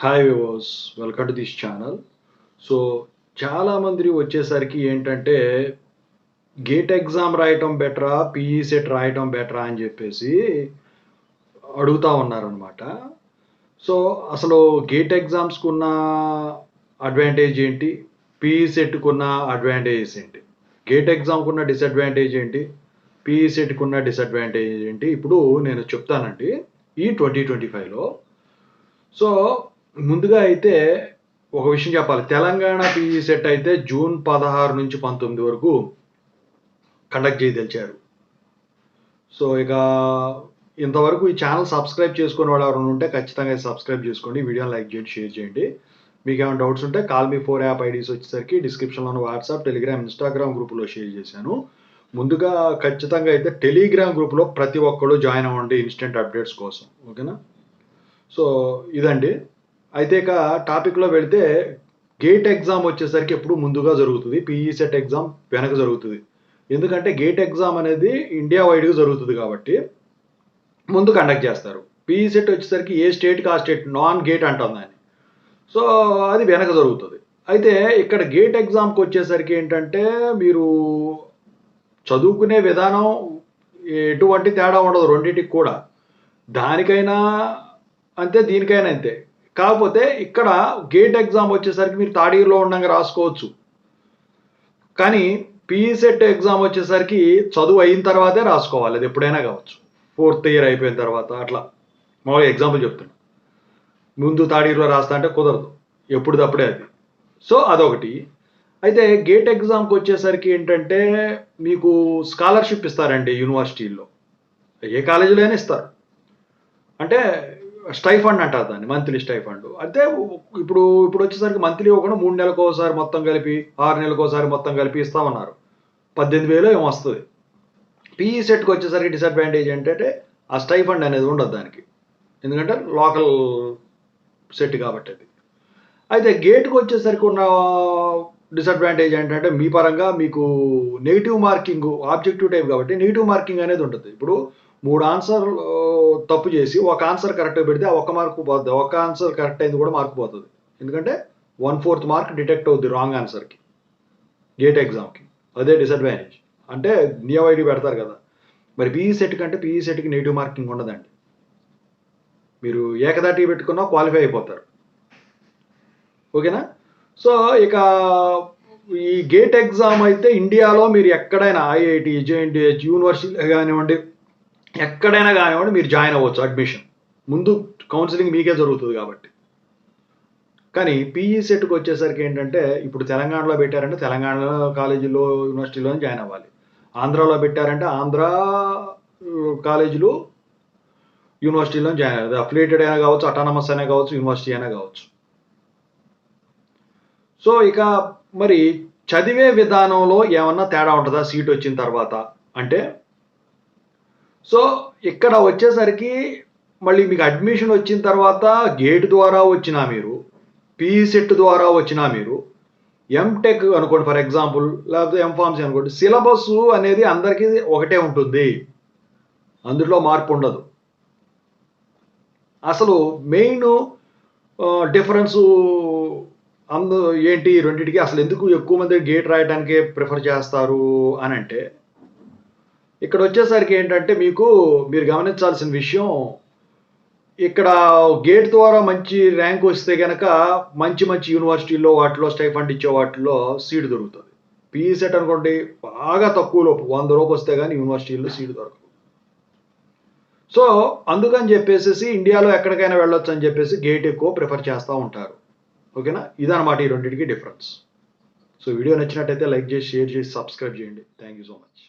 Hi viewers, welcome to this channel. So చాలామంది వచ్చేసరికి ఏంటంటే గేట్ ఎగ్జామ్ రాయటం బెటరా, పీఈ సెట్ రాయటం బెటరా అని చెప్పేసి అడుగుతా ఉన్నారనమాట. సో అసలు గేట్ ఎగ్జామ్స్కి ఉన్న అడ్వాంటేజ్ ఏంటి, పీఈ సెట్కి ఉన్న అడ్వాంటేజెస్ ఏంటి, గేట్ ఎగ్జామ్కి ఉన్న డిసడ్వాంటేజ్ ఏంటి, పీఈ సెట్కి ఉన్న డిసడ్వాంటేజ్ ఏంటి, ఇప్పుడు నేను చెప్తానండి ఈ 2025లో. సో ముందుగా అయితే ఒక విషయం చెప్పాలి. తెలంగాణ పీఈ సెట్ అయితే జూన్ 16 నుంచి 19 వరకు కండక్ట్ చేయదలిచారు. సో ఇక ఇంతవరకు ఈ ఛానల్ సబ్స్క్రైబ్ చేసుకునే వాళ్ళు ఎవరైనా ఉంటే ఖచ్చితంగా సబ్స్క్రైబ్ చేసుకోండి, వీడియోని లైక్ చేయండి, షేర్ చేయండి. మీకు ఏమైనా డౌట్స్ ఉంటే కాల్ మీ 4 యాప్ ఐడీస్ వచ్చేసరికి డిస్క్రిప్షన్లో ఉన్న వాట్సాప్, టెలిగ్రామ్, ఇన్స్టాగ్రామ్ గ్రూపులో షేర్ చేశాను. ముందుగా ఖచ్చితంగా అయితే టెలిగ్రామ్ గ్రూప్లో ప్రతి ఒక్కరు జాయిన్ అవ్వండి ఇన్స్టెంట్ అప్డేట్స్ కోసం, ఓకేనా? సో ఇదండి. అయితే ఇక టాపిక్లో వెళితే గేట్ ఎగ్జామ్ వచ్చేసరికి ఎప్పుడు ముందుగా జరుగుతుంది, పీఈ సెట్ ఎగ్జామ్ వెనక జరుగుతుంది. ఎందుకంటే గేట్ ఎగ్జామ్ అనేది ఇండియా వైడ్గా జరుగుతుంది కాబట్టి ముందు కండక్ట్ చేస్తారు. పీఈ సెట్ వచ్చేసరికి ఏ స్టేట్కి ఆ స్టేట్ నాన్ గేట్ అంటాం దాన్ని. సో అది వెనక జరుగుతుంది. అయితే ఇక్కడ గేట్ ఎగ్జామ్కి వచ్చేసరికి ఏంటంటే మీరు చదువుకునే విధానం ఎటువంటి తేడా ఉండదు రెండింటికి కూడా. దానికైనా అంతే, దీనికైనా అంతే. కాకపోతే ఇక్కడ గేట్ ఎగ్జామ్ వచ్చేసరికి మీరు థర్డ్ ఇయర్లో ఉండగా రాసుకోవచ్చు. కానీ పీఈ సెట్ ఎగ్జామ్ వచ్చేసరికి చదువు అయిన తర్వాతే రాసుకోవాలి. అది ఎప్పుడైనా కావచ్చు, 4th ఇయర్ అయిపోయిన తర్వాత అట్లా. మామూలుగా ఎగ్జాంపుల్ చెప్తున్నా. ముందు థర్డ్ ఇయర్లో రాస్తా అంటే కుదరదు, ఎప్పుడుదప్పుడే అది. సో అదొకటి. అయితే గేట్ ఎగ్జామ్కి వచ్చేసరికి ఏంటంటే మీకు స్కాలర్షిప్ ఇస్తారండి యూనివర్సిటీల్లో, ఏ కాలేజీలో అయినా ఇస్తారు. అంటే స్టైఫండ్ అంటారు దాన్ని, మంత్లీ స్టైఫండ్. అంటే ఇప్పుడు వచ్చేసరికి మంత్లీ ఒక 3 నెలలకు ఒకసారి మొత్తం కలిపి, 6 నెలలకు ఒకసారి మొత్తం కలిపి ఇస్తామన్నారు. 18,000 ఏమో వస్తుంది. పీఈ సెట్కి వచ్చేసరికి డిసడ్వాంటేజ్ ఏంటంటే ఆ స్టైఫండ్ అనేది ఉండదు దానికి, ఎందుకంటే లోకల్ సెట్ కాబట్టి అది. అయితే గేట్కి వచ్చేసరికి ఉన్న డిసడ్వాంటేజ్ ఏంటంటే మీ పరంగా మీకు నెగిటివ్ మార్కింగ్, ఆబ్జెక్టివ్ టైప్ కాబట్టి నెగిటివ్ మార్కింగ్ అనేది ఉంటుంది. ఇప్పుడు 3 ఆన్సర్ తప్పు చేసి ఒక ఆన్సర్ కరెక్ట్గా పెడితే ఆ ఒక్క మార్కు పోతుంది, ఒక ఆన్సర్ కరెక్ట్ అయింది కూడా మార్కు పోతుంది. ఎందుకంటే 1/4 మార్క్ డిటెక్ట్ అవుద్ది రాంగ్ ఆన్సర్కి గేట్ ఎగ్జామ్కి. అదే డిసడ్వాంటేజ్. అంటే నియో ఐడి పెడతారు కదా. మరి పీఈ సెట్ కంటే పీఈ సెట్కి నెగిటివ్ మార్కింగ్ ఉండదండి. మీరు ఏకదాటి పెట్టుకున్నా క్వాలిఫై అయిపోతారు, ఓకేనా? సో ఇక ఈ గేట్ ఎగ్జామ్ అయితే ఇండియాలో మీరు ఎక్కడైనా ఐఐటి, జేఎన్టీహెచ్ యూనివర్సిటీ కానివ్వండి, ఎక్కడైనా కానివ్వండి మీరు జాయిన్ అవ్వచ్చు. అడ్మిషన్ ముందు కౌన్సిలింగ్ మీకే జరుగుతుంది కాబట్టి. కానీ పీఈ సెట్కి వచ్చేసరికి ఏంటంటే ఇప్పుడు తెలంగాణలో పెట్టారంటే తెలంగాణ కాలేజీలో, యూనివర్సిటీలో జాయిన్ అవ్వాలి. ఆంధ్రాలో పెట్టారంటే ఆంధ్ర కాలేజీలు, యూనివర్సిటీలో జాయిన్ అవ్వాలి. అఫిలియేటెడ్ అయినా కావచ్చు, అటానమస్ అయినా కావచ్చు, యూనివర్సిటీ అయినా కావచ్చు. సో ఇక మరి చదివే విధానంలో ఏమన్నా తేడా ఉంటుందా సీట్ వచ్చిన తర్వాత అంటే, సో ఇక్కడ వచ్చేసరికి మళ్ళీ మీకు అడ్మిషన్ వచ్చిన తర్వాత గేట్ ద్వారా వచ్చినా మీరు, పీఈ సెట్ ద్వారా వచ్చినా మీరు, ఎంటెక్ అనుకోండి ఫర్ ఎగ్జాంపుల్, లేకపోతే ఎంఫార్మసీ అనుకోండి, సిలబస్ అనేది అందరికీ ఒకటే ఉంటుంది, అందులో మార్పు ఉండదు. అసలు మెయిన్ డిఫరెన్సు ఏంటి రెండింటికి, అసలు ఎందుకు ఎక్కువ మంది గేట్ రాయడానికే ప్రిఫర్ చేస్తారు అని అంటే, ఇక్కడ వచ్చేసరికి ఏంటంటే మీరు గమనించాల్సిన విషయం, ఇక్కడ గేట్ ద్వారా మంచి ర్యాంక్ వస్తే కనుక మంచి మంచి యూనివర్సిటీల్లో వాటిలో స్టైఫండ్ ఇచ్చే వాటిలో సీట్ దొరుకుతుంది. పీఈ సెట్ అనుకోండి బాగా తక్కువ లోపు 100 రూపాయలు వస్తే కానీ యూనివర్సిటీల్లో సీట్ దొరకదు. సో అందుకని చెప్పేసి ఇండియాలో ఎక్కడికైనా వెళ్ళొచ్చు అని చెప్పేసి గేట్ ఎక్కువ ప్రిఫర్ చేస్తూ ఉంటారు, ఓకేనా? ఇదన్నమాట ఈ రెండింటికి డిఫరెన్స్. సో వీడియో నచ్చినట్టయితే లైక్ చేసి, షేర్ చేసి, సబ్స్క్రైబ్ చేయండి. Thank you so much.